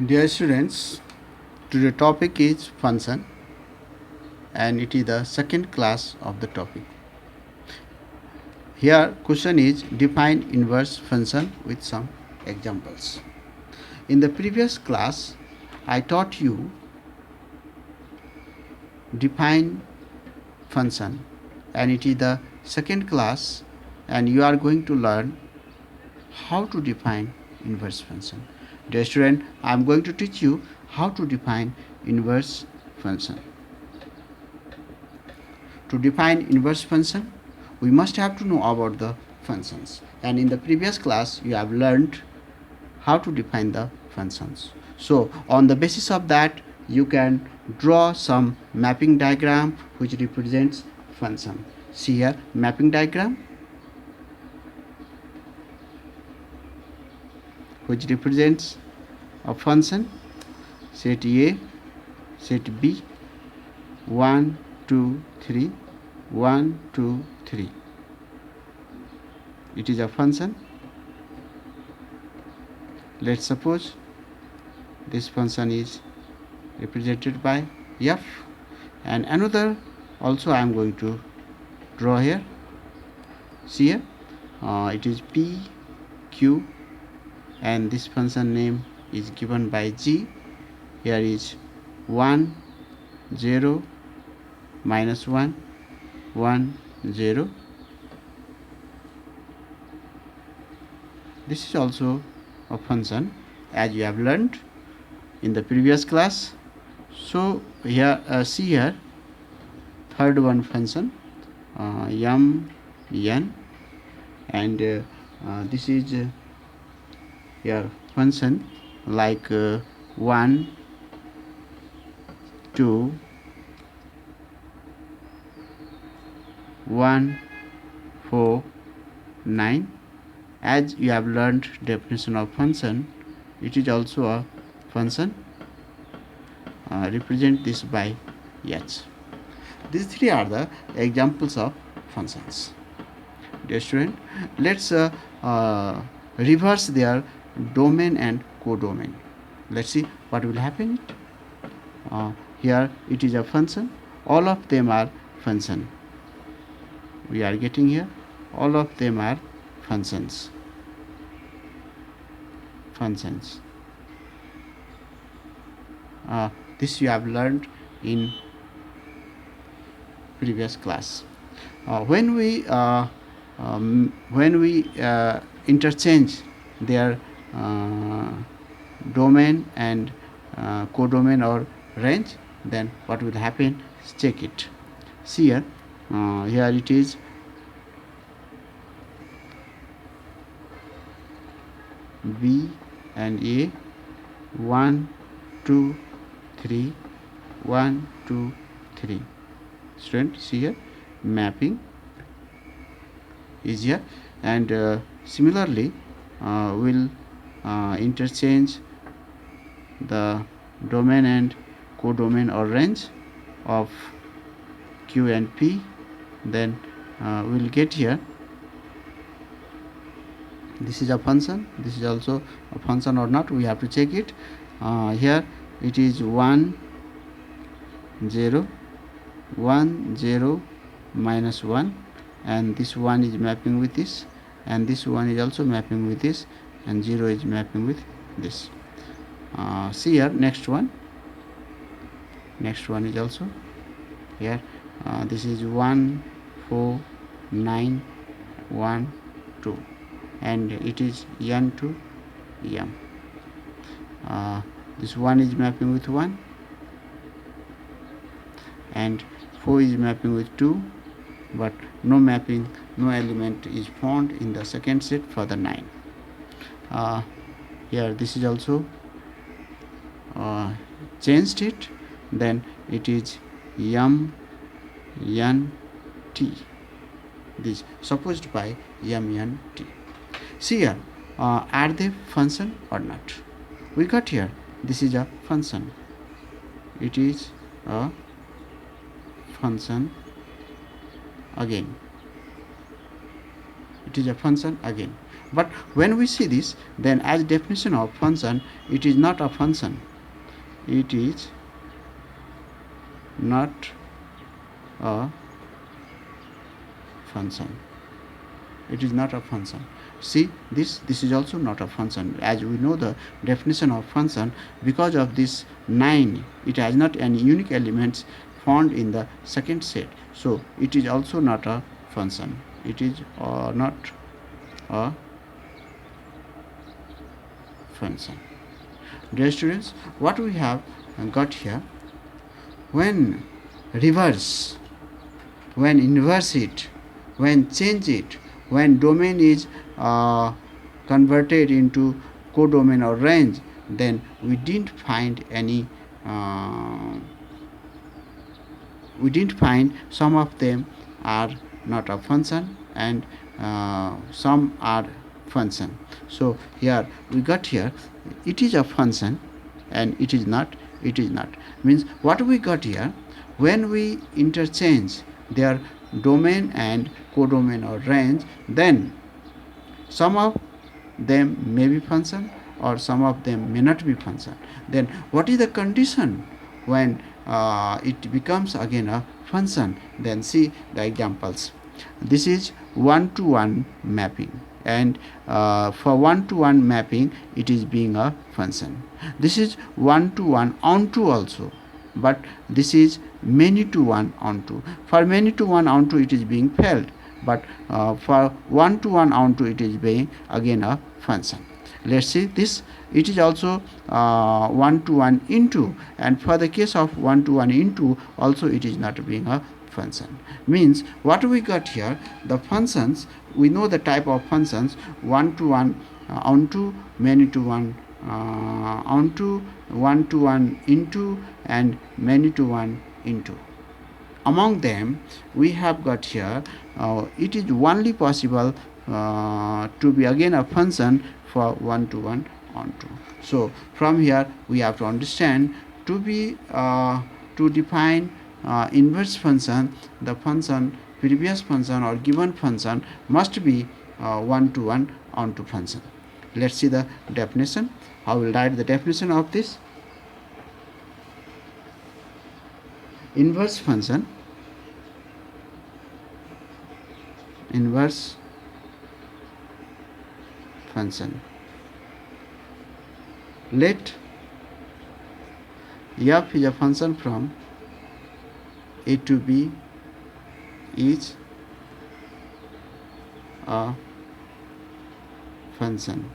Dear students, today topic is function and it is the second class of the topic. Here question is define inverse function with some examples. In the previous class I taught you define function and it is the second class and you are going to learn how to define inverse function. Dear student, I am going to teach you how to define inverse function. To define inverse function, we must have to know about the functions, and in the previous class you have learned how to define the functions. So on the basis of that, you can draw some mapping diagram which represents function. See here, mapping diagram which represents a function set A, set B, 1, 2, 3, 1, 2, 3. It is a function. Let's suppose this function is represented by f, and another also I am going to draw here. See here, it is p, q, and this function name is given by g. Here is 1, 0, minus 1, 1, 0. This is also a function as you have learned in the previous class. So here see here, third one function m n, and this is here function like 1, 2, 1, 4, 9. As you have learned definition of function, it is also a function. Represent this by h. These three are the examples of functions. Dear student, let's reverse their domain and codomain. Let's see what will happen. Here it is a function. All of them are function. We are getting here all of them are functions. This you have learned in previous class. When we interchange their domain and codomain or range, then what will happen? Check it. See here, here it is B and A, 1, 2, 3, 1, 2, 3. Student, see here, mapping is here, and similarly will interchange the domain and codomain or range of Q and P. Then we'll get here, this is a function, this is also a function or not, we have to check it. Here it is 1, 0, 1, 0, minus 1, and this 1 is mapping with this, and this 1 is also mapping with this, and 0 is mapping with this. See here, next one is also here. This is 1, 4, 9, 1, 2, and it is n to m. This 1 is mapping with 1, and 4 is mapping with 2, but no mapping, no element is found in the second set for the 9. Here this is also changed it, then it is m n t, this supposed by m n t. See here, are they function or not? We got here, this is a function, it is a function again, it is a function again. But when we see this, then as definition of function, it is not a function. It is not a function. It is not a function. See, this is also not a function. As we know the definition of function, because of this 9, it has not any unique elements found in the second set, so it is also not a function. It is not a function. Dear students, what we have got here, when reverse, when inverse it, when change it, when domain is converted into codomain or range, then we didn't find any some of them are not a function and some are function. So here we got here, it is a function and it is not, means what we got here, when we interchange their domain and codomain or range, then some of them may be function or some of them may not be function. Then what is the condition when it becomes again a function? Then see the examples. This is one-to-one mapping, and for one-to-one mapping it is being a function. This is one-to-one onto also, but this is many-to-one onto. For many-to-one onto it is being filled, but for one-to-one onto it is being again a function. Let's see this. It is also one-to-one into, and for the case of one-to-one into also it is not being a function. Means what we got here, the functions, we know the type of functions: one-to-one onto, many-to-one onto, one-to-one into, and many-to-one into. Among them we have got here, it is only possible to be again a function for one-to-one onto. So from here we have to understand, to be to define inverse function, the function, previous function or given function must be one-to-one onto function. Let's see the definition. I will write the definition of this. Inverse function, inverse function, let f is a function from a to b is a function.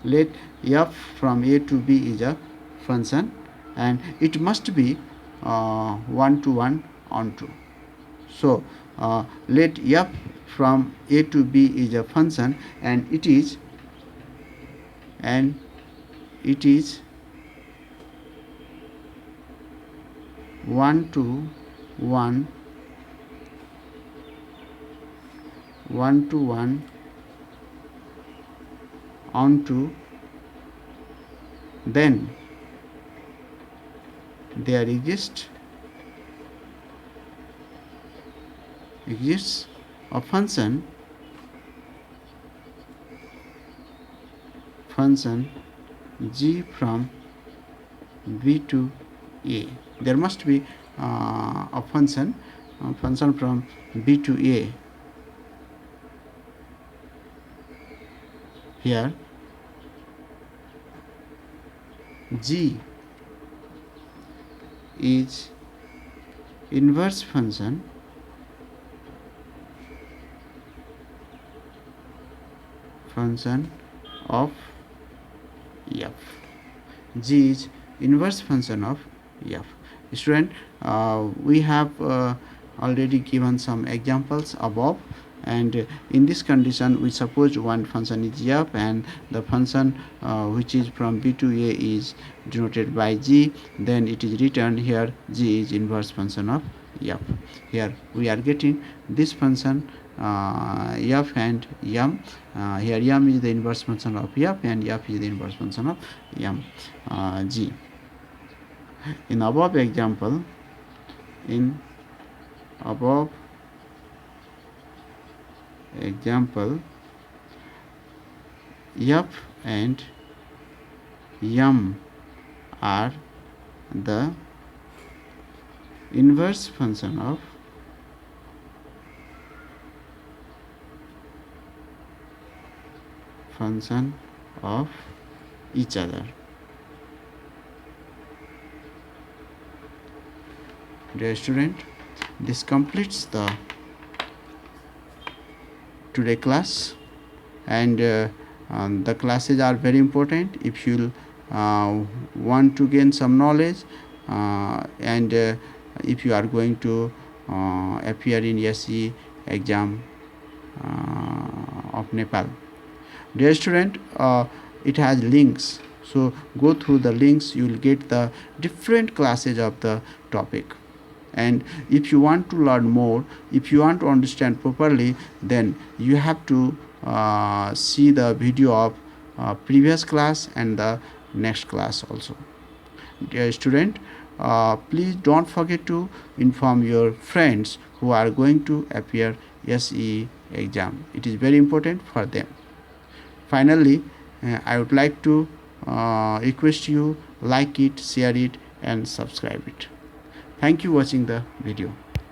Let f from a to b is a function and it must be one-to-one onto. So let f from a to b is a function and it is one-to-one onto, then there exists a function g from b to a. There must be a function from b to a. Here g is inverse function of f. G is inverse function of f. Student, we have already given some examples above, and in this condition we suppose one function is f and the function which is from b to a is denoted by g, then it is written here g is inverse function of f. Here we are getting this function f and m. Here m is the inverse function of f and f is the inverse function of m g. In above example, F and M are the inverse function of each other. Dear student, this completes the today class, and the classes are very important if you want to gain some knowledge, and if you are going to appear in SE exam of Nepal. Dear student, it has links, so go through the links. You will get the different classes of the topic, and if you want to learn more, if you want to understand properly, then you have to see the video of previous class and the next class also. Dear student, please don't forget to inform your friends who are going to appear SE exam. It is very important for them. Finally, I would like to request you like it, share it, and subscribe it. Thank you for watching the video.